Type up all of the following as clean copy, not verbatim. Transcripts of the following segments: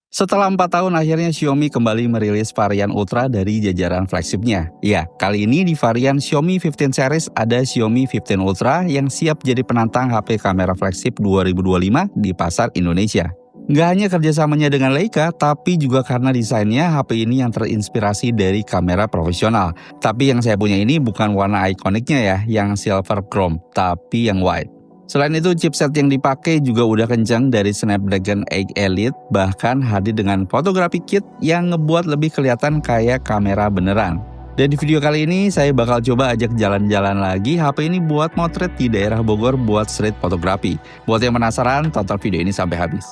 Setelah 4 tahun akhirnya Xiaomi kembali merilis varian Ultra dari jajaran flagshipnya. Ya, kali ini di varian Xiaomi 15 series ada Xiaomi 15 Ultra yang siap jadi penantang HP kamera flagship 2025 di pasar Indonesia. Nggak hanya kerjasamanya dengan Leica, tapi juga karena desainnya HP ini yang terinspirasi dari kamera profesional. Tapi yang saya punya ini bukan warna ikoniknya ya, yang silver chrome, tapi yang white. Selain itu, chipset yang dipakai juga udah kencang dari Snapdragon 8 Elite, bahkan hadir dengan fotografi kit yang ngebuat lebih kelihatan kayak kamera beneran. Dan di video kali ini, saya bakal coba ajak jalan-jalan lagi HP ini buat motret di daerah Bogor buat street fotografi. Buat yang penasaran, tonton video ini sampai habis.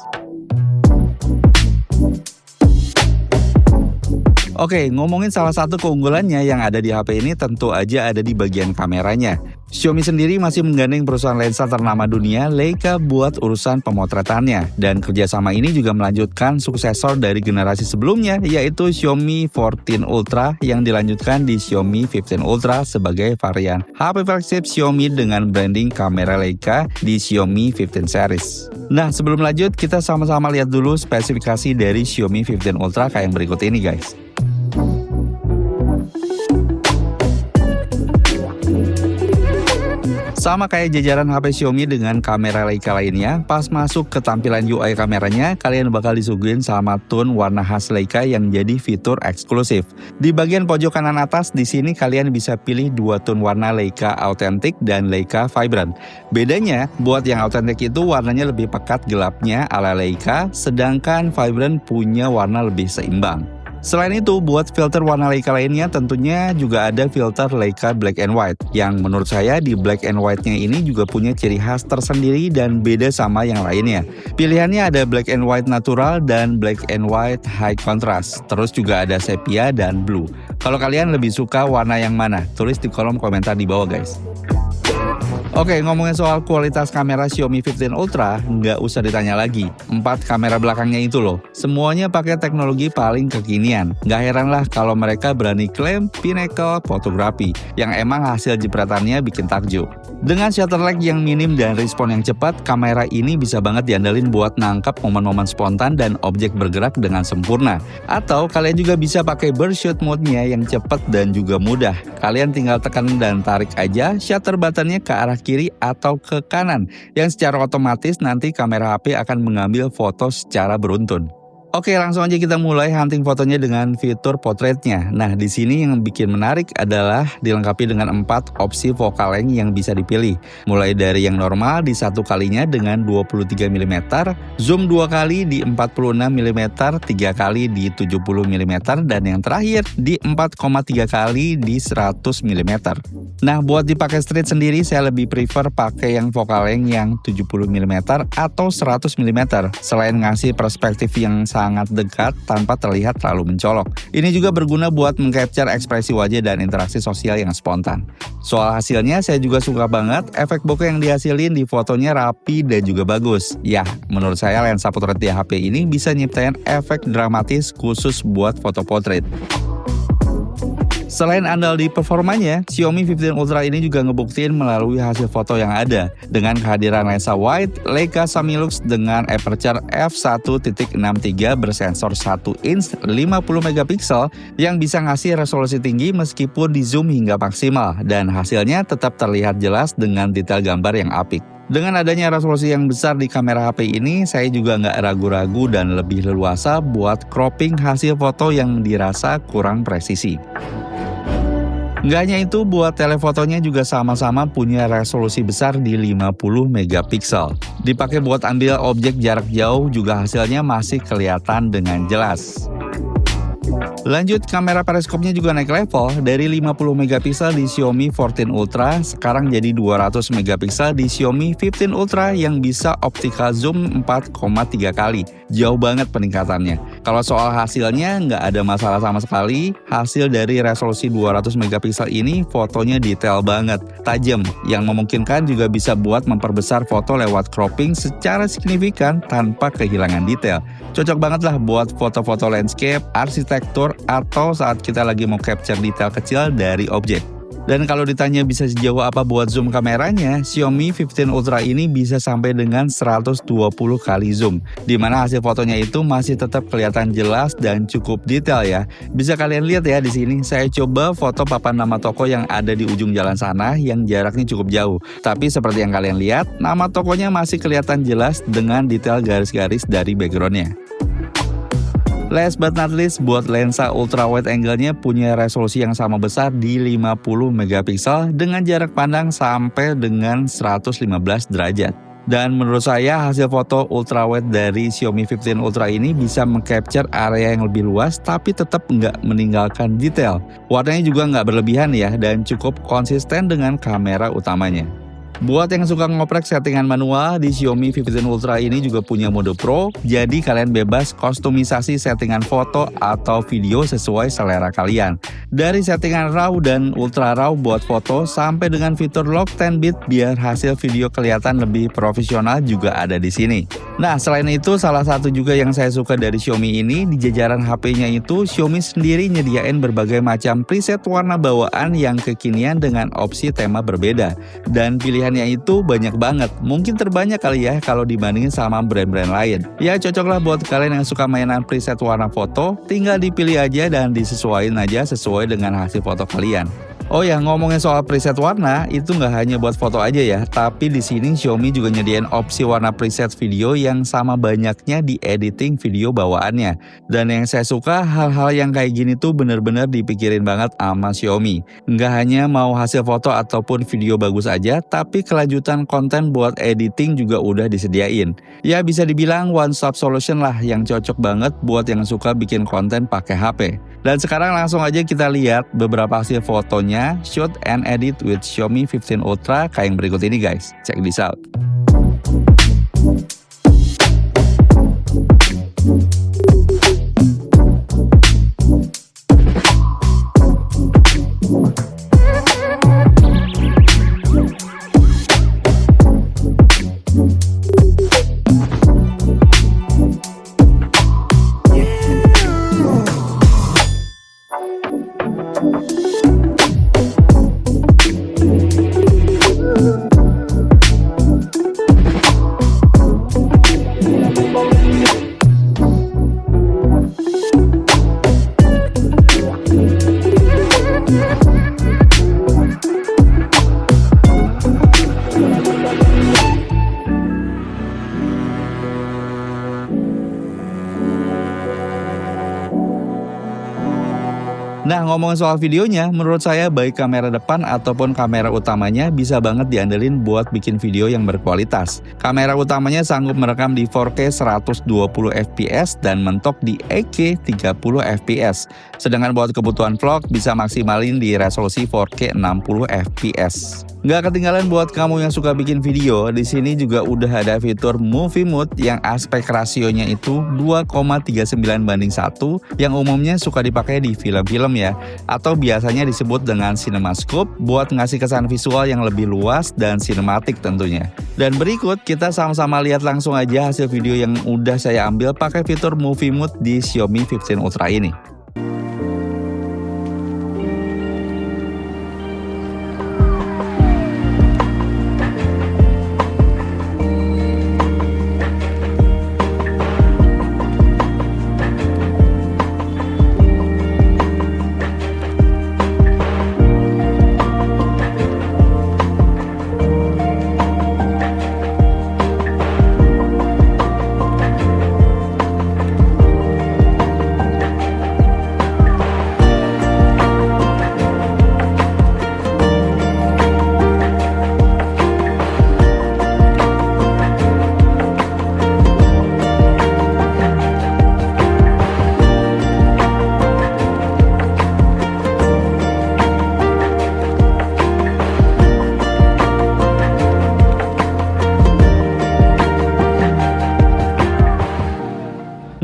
Oke, ngomongin salah satu keunggulannya yang ada di HP ini tentu aja ada di bagian kameranya. Xiaomi sendiri masih menggandeng perusahaan lensa ternama dunia Leica buat urusan pemotretannya. Dan kerjasama ini juga melanjutkan suksesor dari generasi sebelumnya yaitu Xiaomi 14 Ultra yang dilanjutkan di Xiaomi 15 Ultra sebagai varian HP flagship Xiaomi dengan branding kamera Leica di Xiaomi 15 series. Nah, sebelum lanjut kita sama-sama lihat dulu spesifikasi dari Xiaomi 15 Ultra kayak yang berikut ini guys. Sama kayak jajaran HP Xiaomi dengan kamera Leica lainnya, pas masuk ke tampilan UI kameranya, kalian bakal disuguhin sama tone warna khas Leica yang jadi fitur eksklusif. Di bagian pojok kanan atas, di sini kalian bisa pilih dua tone warna Leica Authentic dan Leica Vibrant. Bedanya, buat yang Authentic itu warnanya lebih pekat gelapnya ala Leica, sedangkan Vibrant punya warna lebih seimbang. Selain itu, buat filter warna Leica lainnya tentunya juga ada filter Leica Black and White yang menurut saya di Black and White-nya ini juga punya ciri khas tersendiri dan beda sama yang lainnya. Pilihannya ada Black and White Natural dan Black and White High Contrast, terus juga ada Sepia dan Blue. Kalau kalian lebih suka warna yang mana? Tulis di kolom komentar di bawah guys. Oke, ngomongin soal kualitas kamera Xiaomi 15 Ultra, nggak usah ditanya lagi. 4 kamera belakangnya itu loh, semuanya pakai teknologi paling kekinian. Nggak heran lah kalau mereka berani klaim pinnacle fotografi, yang emang hasil jepretannya bikin takjub. Dengan shutter lag yang minim dan respon yang cepat, kamera ini bisa banget diandalin buat nangkap momen-momen spontan dan objek bergerak dengan sempurna. Atau kalian juga bisa pakai burst shoot mode-nya yang cepat dan juga mudah. Kalian tinggal tekan dan tarik aja shutter button-nya ke arah kiri atau ke kanan, yang secara otomatis nanti kamera HP akan mengambil foto secara beruntun. Oke, langsung aja kita mulai hunting fotonya dengan fitur portraitnya. Nah, di sini yang bikin menarik adalah dilengkapi dengan 4 opsi focal length yang bisa dipilih. Mulai dari yang normal di 1 kalinya dengan 23 mm, zoom 2 kali di 46 mm, 3 kali di 70 mm, dan yang terakhir di 4,3 kali di 100 mm. Nah, buat dipakai street sendiri saya lebih prefer pakai yang focal length yang 70 mm atau 100 mm, selain ngasih perspektif yang sangat dekat tanpa terlihat terlalu mencolok. Ini juga berguna buat mengcapture ekspresi wajah dan interaksi sosial yang spontan. Soal hasilnya, saya juga suka banget efek bokeh yang dihasilin di fotonya rapi dan juga bagus. Ya, menurut saya lensa potret di HP ini bisa nyiptain efek dramatis khusus buat foto potret. Selain andal di performanya, Xiaomi 15 Ultra ini juga ngebuktiin melalui hasil foto yang ada. Dengan kehadiran lensa wide, Leica Samilux dengan aperture f1.63 bersensor 1 inch 50 megapiksel yang bisa ngasih resolusi tinggi meskipun di zoom hingga maksimal, dan hasilnya tetap terlihat jelas dengan detail gambar yang apik. Dengan adanya resolusi yang besar di kamera HP ini, saya juga nggak ragu-ragu dan lebih leluasa buat cropping hasil foto yang dirasa kurang presisi. Nggak hanya itu, buat telefotonya juga sama-sama punya resolusi besar di 50 megapiksel. Dipakai buat ambil objek jarak jauh juga hasilnya masih kelihatan dengan jelas. Lanjut, kamera periskopnya juga naik level dari 50 megapiksel di Xiaomi 14 Ultra sekarang jadi 200 megapiksel di Xiaomi 15 Ultra yang bisa optical zoom 4,3 kali. Jauh banget peningkatannya. Kalau soal hasilnya nggak ada masalah sama sekali. Hasil dari resolusi 200 megapiksel ini fotonya detail banget, tajam, yang memungkinkan juga bisa buat memperbesar foto lewat cropping secara signifikan tanpa kehilangan detail. Cocok banget lah buat foto-foto landscape, arsitektur, atau saat kita lagi mau capture detail kecil dari objek. Dan kalau ditanya bisa sejauh apa buat zoom kameranya, Xiaomi 15 Ultra ini bisa sampai dengan 120 kali zoom, dimana hasil fotonya itu masih tetap kelihatan jelas dan cukup detail ya. Bisa kalian lihat ya di sini, saya coba foto papan nama toko yang ada di ujung jalan sana yang jaraknya cukup jauh. Tapi seperti yang kalian lihat, nama tokonya masih kelihatan jelas dengan detail garis-garis dari backgroundnya. Last but not least, buat lensa ultra wide angle-nya punya resolusi yang sama besar di 50 megapiksel dengan jarak pandang sampai dengan 115 derajat. Dan menurut saya hasil foto ultra wide dari Xiaomi 15 Ultra ini bisa mengcapture area yang lebih luas tapi tetap nggak meninggalkan detail. Warnanya juga nggak berlebihan ya dan cukup konsisten dengan kamera utamanya. Buat yang suka ngoprek settingan manual, di Xiaomi 15 Ultra ini juga punya mode Pro, jadi kalian bebas kustomisasi settingan foto atau video sesuai selera kalian. Dari settingan RAW dan Ultra RAW buat foto sampai dengan fitur lock 10 bit biar hasil video kelihatan lebih profesional juga ada di sini. Nah, selain itu salah satu juga yang saya suka dari Xiaomi ini, di jajaran HP-nya itu Xiaomi sendiri nyediain berbagai macam preset warna bawaan yang kekinian dengan opsi tema berbeda. Dan pilihannya itu banyak banget, mungkin terbanyak kali ya kalau dibandingin sama brand-brand lain. Ya cocoklah buat kalian yang suka mainan preset warna foto, tinggal dipilih aja dan disesuaikan aja sesuai dengan hasil foto kalian. Oh ya, ngomongin soal preset warna, itu nggak hanya buat foto aja ya, tapi di sini Xiaomi juga nyediain opsi warna preset video yang sama banyaknya di editing video bawaannya. Dan yang saya suka, hal-hal yang kayak gini tuh bener-bener dipikirin banget sama Xiaomi. Nggak hanya mau hasil foto ataupun video bagus aja, tapi kelanjutan konten buat editing juga udah disediain. Ya bisa dibilang one stop solution lah yang cocok banget buat yang suka bikin konten pakai HP. Dan sekarang langsung aja kita lihat beberapa hasil fotonya shoot and edit with Xiaomi 15 Ultra kayak yang berikut ini guys. Check this out. Nah, ngomongin soal videonya, menurut saya baik kamera depan ataupun kamera utamanya bisa banget diandelin buat bikin video yang berkualitas. Kamera utamanya sanggup merekam di 4K 120 fps dan mentok di 8K 30 fps. Sedangkan buat kebutuhan vlog bisa maksimalin di resolusi 4K 60 fps. Nggak ketinggalan buat kamu yang suka bikin video, di sini juga udah ada fitur Movie Mode yang aspek rasionya itu 2,39:1 yang umumnya suka dipakai di film-film ya, atau biasanya disebut dengan CinemaScope buat ngasih kesan visual yang lebih luas dan sinematik tentunya. Dan berikut kita sama-sama lihat langsung aja hasil video yang udah saya ambil pakai fitur Movie Mode di Xiaomi 15 Ultra ini.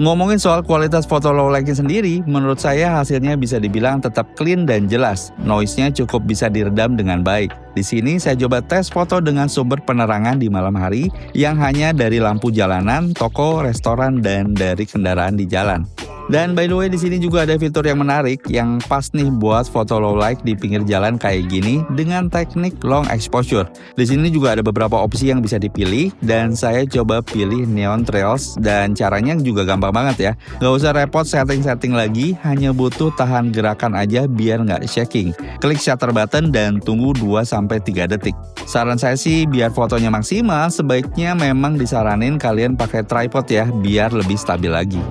Ngomongin soal kualitas foto low light-nya sendiri, menurut saya hasilnya bisa dibilang tetap clean dan jelas. Noise-nya cukup bisa diredam dengan baik. Di sini saya coba tes foto dengan sumber penerangan di malam hari yang hanya dari lampu jalanan, toko, restoran, dan dari kendaraan di jalan. Dan by the way, di sini juga ada fitur yang menarik yang pas nih buat foto low light di pinggir jalan kayak gini dengan teknik long exposure. Di sini juga ada beberapa opsi yang bisa dipilih dan saya coba pilih neon trails dan caranya juga gampang banget ya. Nggak usah repot setting-setting lagi, hanya butuh tahan gerakan aja biar nggak shaking. Klik shutter button dan tunggu 2-3 detik. Saran saya sih biar fotonya maksimal, sebaiknya memang disaranin kalian pakai tripod ya biar lebih stabil lagi.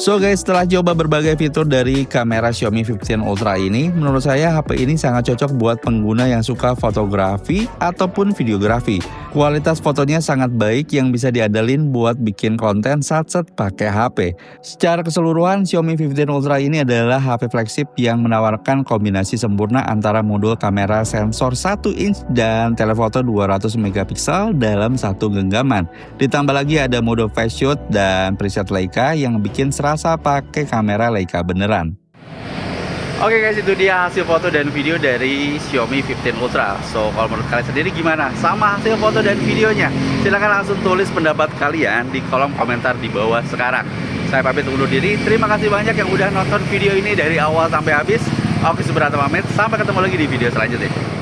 So guys, setelah coba berbagai fitur dari kamera Xiaomi 15 Ultra ini, menurut saya HP ini sangat cocok buat pengguna yang suka fotografi ataupun videografi. Kualitas fotonya sangat baik yang bisa diandalin buat bikin konten satset pakai HP. Secara keseluruhan, Xiaomi 15 Ultra ini adalah HP flagship yang menawarkan kombinasi sempurna antara modul kamera sensor 1 inch dan telefoto 200 megapiksel dalam satu genggaman. Ditambah lagi ada mode fast shoot dan preset Leica yang bikin serasa pakai kamera Leica beneran. Oke guys, itu dia hasil foto dan video dari Xiaomi 15 Ultra. So, kalau menurut kalian sendiri gimana sama hasil foto dan videonya? Silahkan langsung tulis pendapat kalian di kolom komentar di bawah sekarang. Saya pamit undur diri. Terima kasih banyak yang udah nonton video ini dari awal sampai habis. Oke, Subrata pamit. Sampai ketemu lagi di video selanjutnya.